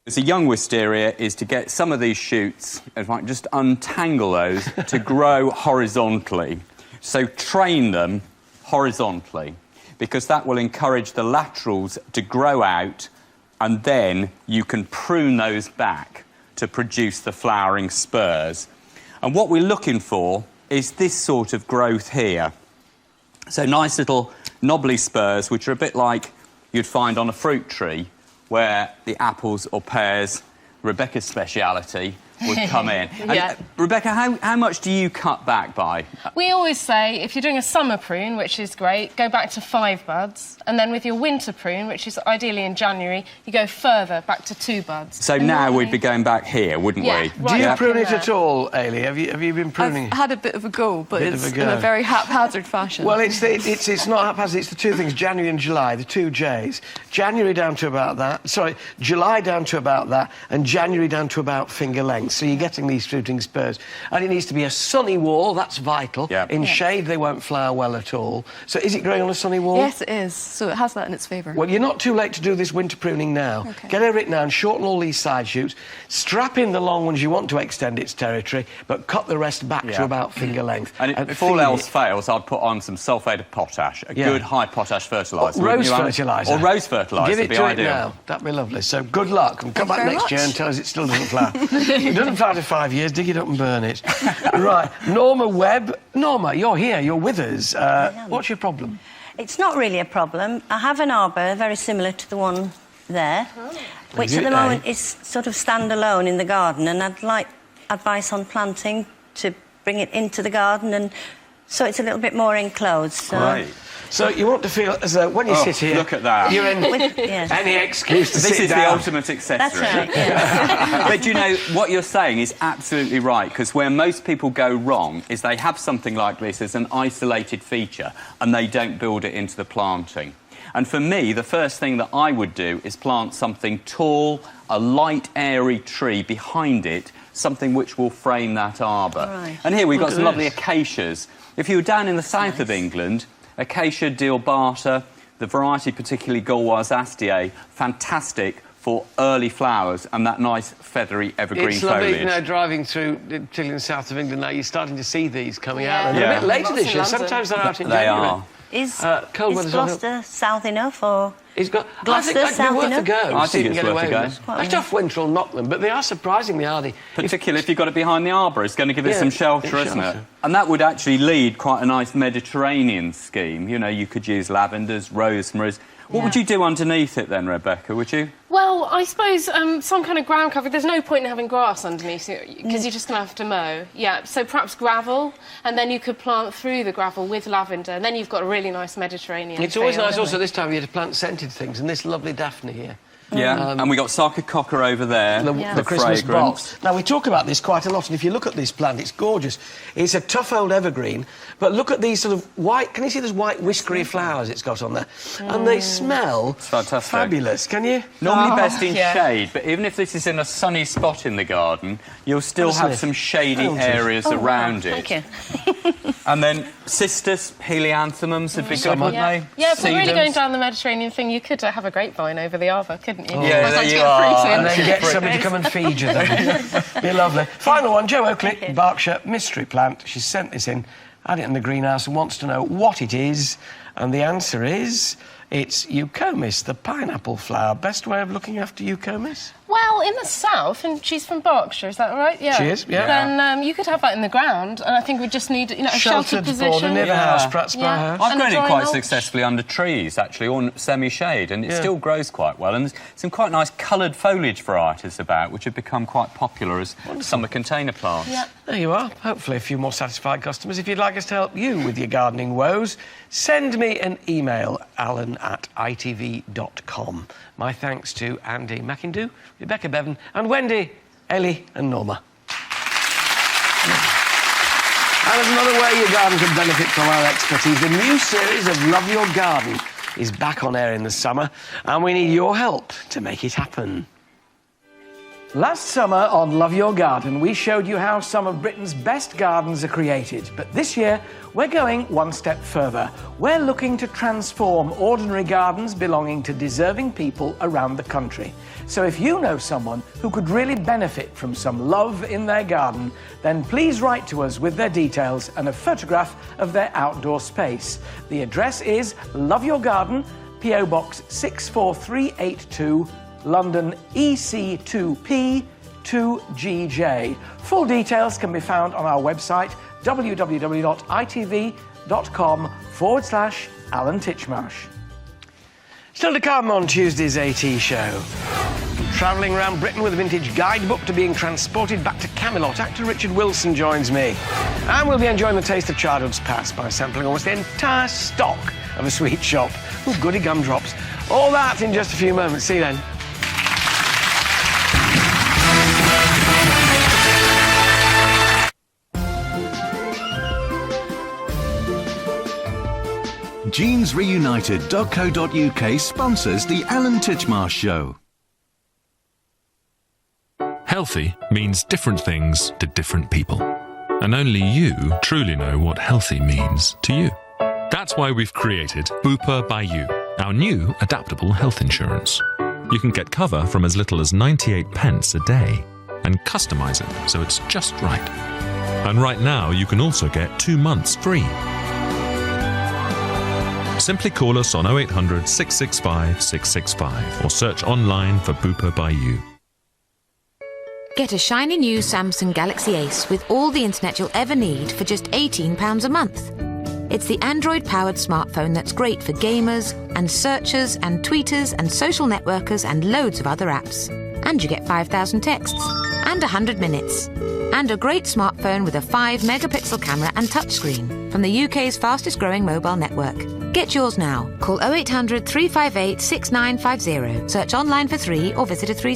As a young wisteria is to get some of these shoots, if I can just untangle those, to grow horizontally. So train them horizontally, because that will encourage the laterals to grow out, and then you can prune those back to produce the flowering spurs. And what we're looking for is this sort of growth here. So nice little knobbly spurs, which are a bit like you'd find on a fruit tree, where the apples or pears, Rebecca's speciality, would come in. Yeah. And, Rebecca, how much do you cut back by? We always say, if you're doing a summer prune, which is great, go back to 5 buds. And then with your winter prune, which is ideally in January, you go further, back to 2 buds. So now we'd be going back here, wouldn't we? Right. Do you prune it at all, Ailey? Have you been pruning? I've had a bit of a go, but it's in a very haphazard fashion. Well, it's not haphazard, it's the two things, January and July, the 2 J's. January down to about that, sorry, July down to about that, and January down to about finger length. So you're getting these fruiting spurs. And it needs to be a sunny wall, that's vital. Yep. In shade, they won't flower well at all. So is it growing on a sunny wall? Yes, it is. So it has that in its favour. Well, you're not too late to do this winter pruning now. Okay. Get over it now and shorten all these side shoots. Strap in the long ones you want to extend its territory, but cut the rest back to about finger length. And if all else fails, I'd put on some sulphate of potash, a good high potash fertiliser. Rose fertiliser. Or rose fertiliser. Give it to it now. That'd be lovely. So good luck, and come back next year and tell us it still doesn't flower. It doesn't flower for 5 years. Dig it up and burn it. Right, Norma Webb. Norma, you're here. You're with us. What's your problem? It's not really a problem. I have an arbour very similar to the one there, which at the moment is sort of standalone in the garden, and I'd like advice on planting to bring it into the garden, and so it's a little bit more enclosed. So. Right. So you want to feel as though when you sit here... look at that. You're in any excuse to sit down. This is the ultimate accessory. That's right, yeah. But, you know, what you're saying is absolutely right, because where most people go wrong is they have something like this as an isolated feature and they don't build it into the planting. And for me, the first thing that I would do is plant something tall, a light, airy tree behind it, something which will frame that arbour. Right. And here we've got some lovely acacias. If you were down in the south of England, Acacia dealbata, the variety particularly Gauloise astiae, fantastic for early flowers and that nice feathery evergreen it's lovely, foliage. you know, driving through, particularly in the south of England now, you're starting to see these coming out. And Yeah. a bit later this year. Lots in London. Sometimes they're out in They January. are. Is Gloucester south enough, or...? It's got... Gloucester I think that'd be worth a south go. I see think if you it's can get worth a away go. with it. A tough winter will knock them, but they are surprisingly hardy. Particularly if you've got it behind the arbour, it's going to give it some shelter, it's isn't it? shelter. And that would actually lead quite a nice Mediterranean scheme. You know, you could use lavenders, rosemaries. What would you do underneath it then, Rebecca, would you? Well, I suppose some kind of ground cover. There's no point in having grass underneath it, because you're just going to have to mow. Yeah, so perhaps gravel, and then you could plant through the gravel with lavender, and then you've got a really nice Mediterranean It's always feel, nice isn't also it? this time of year to plant scented things, and this lovely daphne here. Yeah, and we got Sarcococca over there, The Christmas fragrance. box. Now, we talk about this quite a lot, and if you look at this plant, it's gorgeous. It's a tough old evergreen, but look at these sort of white... Can you see those white whiskery flowers it's got on there? And they smell fantastic. fabulous, can you? Normally best in shade, but even if this is in a sunny spot in the garden, you'll still have some shady areas around it. Thank you. And then cistus, helianthemums would be good, wouldn't they? Yeah, if we're really Sedums. going down the Mediterranean thing, you could have a grapevine over the arbour, couldn't you? Yeah, I'd there like to you get are. fruit in. And then get somebody to come and feed you then. Be lovely. Final one, Jo Oakley, Berkshire, mystery plant. She's sent this in, had it in the greenhouse and wants to know what it is. And the answer is, it's eucomis, the pineapple flower. Best way of looking after eucomis? Well, in the south, and she's from Berkshire, is that right? Yeah. She is, yeah. Then you could have that in the ground, and I think we just need, you know, a sheltered position. border near the house, perhaps by a house. I've And grown it dry quite mulch. successfully under trees, actually, or semi-shade, and it still grows quite well. And there's some quite nice coloured foliage varieties about, which have become quite popular as summer container plants. Yeah. There you are. Hopefully a few more satisfied customers. If you'd like us to help you with your gardening woes, send me an email, alan@itv.com. My thanks to Andy McIndoe, Rebecca Bevan and Wendy, Ellie and Norma. And there's another way your garden can benefit from our expertise. The new series of Love Your Garden is back on air in the summer, and we need your help to make it happen. Last summer on Love Your Garden, we showed you how some of Britain's best gardens are created. But this year, we're going one step further. We're looking to transform ordinary gardens belonging to deserving people around the country. So if you know someone who could really benefit from some love in their garden, then please write to us with their details and a photograph of their outdoor space. The address is Love Your Garden, P.O. Box 64382, London EC2P 2GJ. Full details can be found on our website www.itv.com/Alan Titchmarsh. Still to come on Tuesday's AT Show. Travelling around Britain with a vintage guidebook to being transported back to Camelot, actor Richard Wilson joins me. And we'll be enjoying the taste of childhood's past by sampling almost the entire stock of a sweet shop. Ooh, goody gumdrops. All that in just a few moments. See you then. Jeansreunited.co.uk sponsors the Alan Titchmarsh Show. Healthy means different things to different people. And only you truly know what healthy means to you. That's why we've created Bupa by You, our new adaptable health insurance. You can get cover from as little as 98 pence a day and customise it so it's just right. And right now you can also get 2 months free. Simply call us on 0800 665 665 or search online for Bupa by You. Get a shiny new Samsung Galaxy Ace with all the internet you'll ever need for just £18 a month. It's the Android-powered smartphone that's great for gamers and searchers and tweeters and social networkers and loads of other apps. And you get 5,000 texts and 100 minutes. And a great smartphone with a 5-megapixel camera and touchscreen from the UK's fastest-growing mobile network. Get yours now. Call 0800 358 6950. Search online for 3 or visit a 3